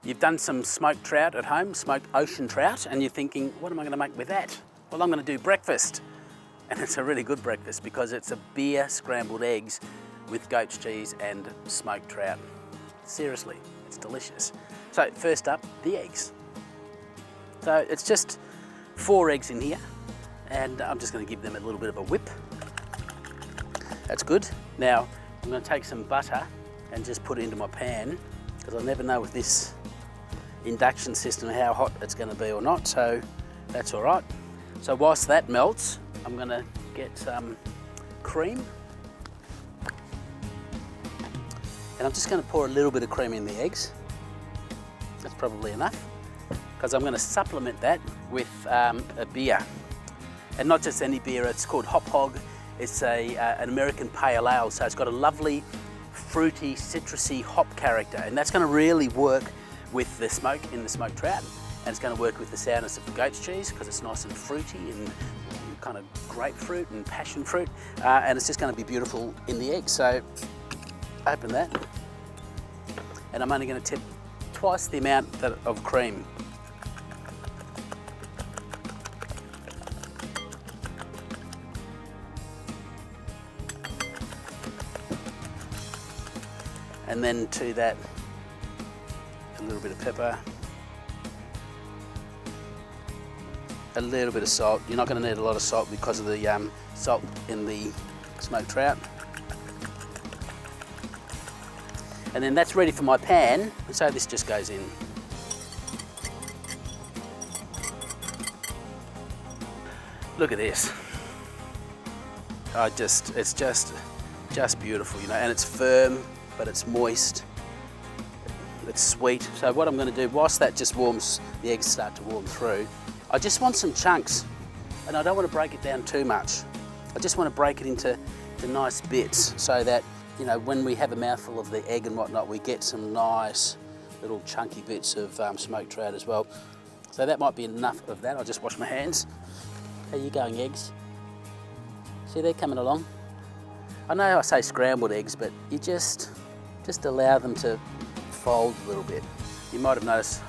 You've done some smoked trout at home, smoked ocean trout, and you're thinking, what am I going to make with that? Well, I'm going to do breakfast. And it's a really good breakfast because it's a beer scrambled eggs with goat's cheese and smoked trout. Seriously, it's delicious. So first up, the eggs. So it's just 4 eggs in here, and I'm just going to give them a little bit of a whip. That's good. Now I'm going to take some butter and just put it into my pan, because I never know with this induction system how hot it's going to be or not, so that's all right. So whilst that melts, I'm going to get some cream, and I'm just going to pour a little bit of cream in the eggs. That's probably enough, because I'm going to supplement that with a beer, and not just any beer. It's called Hop Hog. It's an American pale ale, so it's got a lovely fruity, citrusy hop character, and that's going to really work with the smoke in the smoked trout, and it's going to work with the sourness of the goat's cheese because it's nice and fruity and kind of grapefruit and passion fruit, and it's just going to be beautiful in the egg. So open that, and I'm only going to tip twice the amount of cream. And then to that, a little bit of pepper, a little bit of salt. You're not going to need a lot of salt because of the salt in the smoked trout. And then that's ready for my pan, so this just goes in. Look at this. It's just beautiful, you know, and it's firm, but it's moist, it's sweet. So what I'm going to do, whilst that just warms, the eggs start to warm through, I just want some chunks, and I don't want to break it down too much. I just want to break it into nice bits, so that, you know, when we have a mouthful of the egg and whatnot, we get some nice little chunky bits of smoked trout as well. So that might be enough of that. I'll just wash my hands. How you going, eggs? See, they're coming along. I know I say scrambled eggs, but you just allow them to fold a little bit. You might have noticed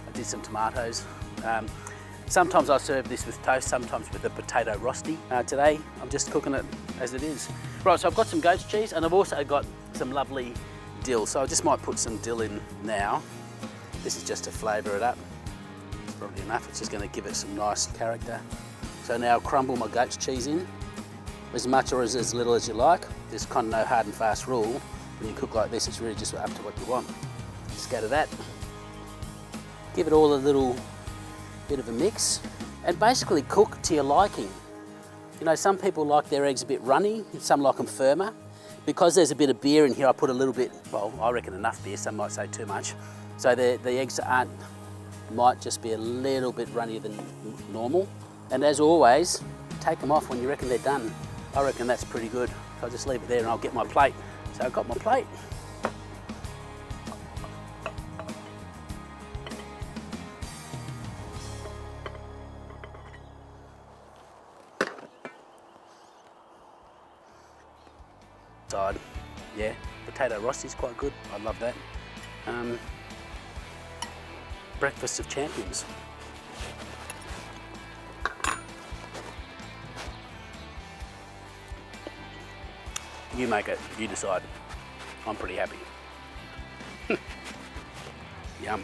I did some tomatoes. Sometimes I serve this with toast, sometimes with a potato rosti. Today, I'm just cooking it as it is. Right, so I've got some goat's cheese, and I've also got some lovely dill. So I just might put some dill in now. This is just to flavour it up. It's probably enough. It's just going to give it some nice character. So now I'll crumble my goat's cheese in, as much or as little as you like. There's kind of no hard and fast rule. When you cook like this, it's really just up to what you want. Scatter that. Give it all a little bit of a mix, and basically cook to your liking. You know, some people like their eggs a bit runny, some like them firmer. Because there's a bit of beer in here, I put a little bit, well, I reckon enough beer, some might say too much. So the eggs might just be a little bit runnier than normal. And as always, take them off when you reckon they're done. I reckon that's pretty good. I'll just leave it there and I'll get my plate. So I've got my plate. Side, yeah, potato rosti is quite good. I love that. Breakfast of champions. You make it, you decide. I'm pretty happy. Yum.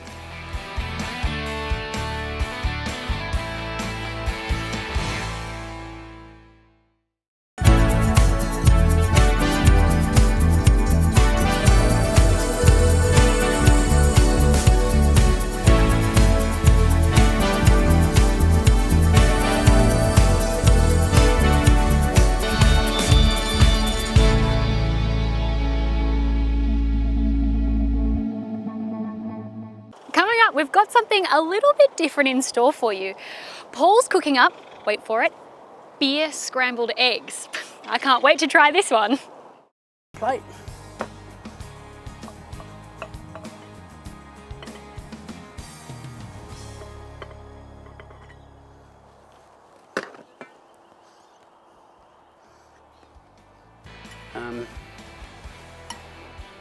We've got something a little bit different in store for you. Paul's cooking up, wait for it, beer scrambled eggs. I can't wait to try this one. Plate.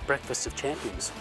Breakfast of champions.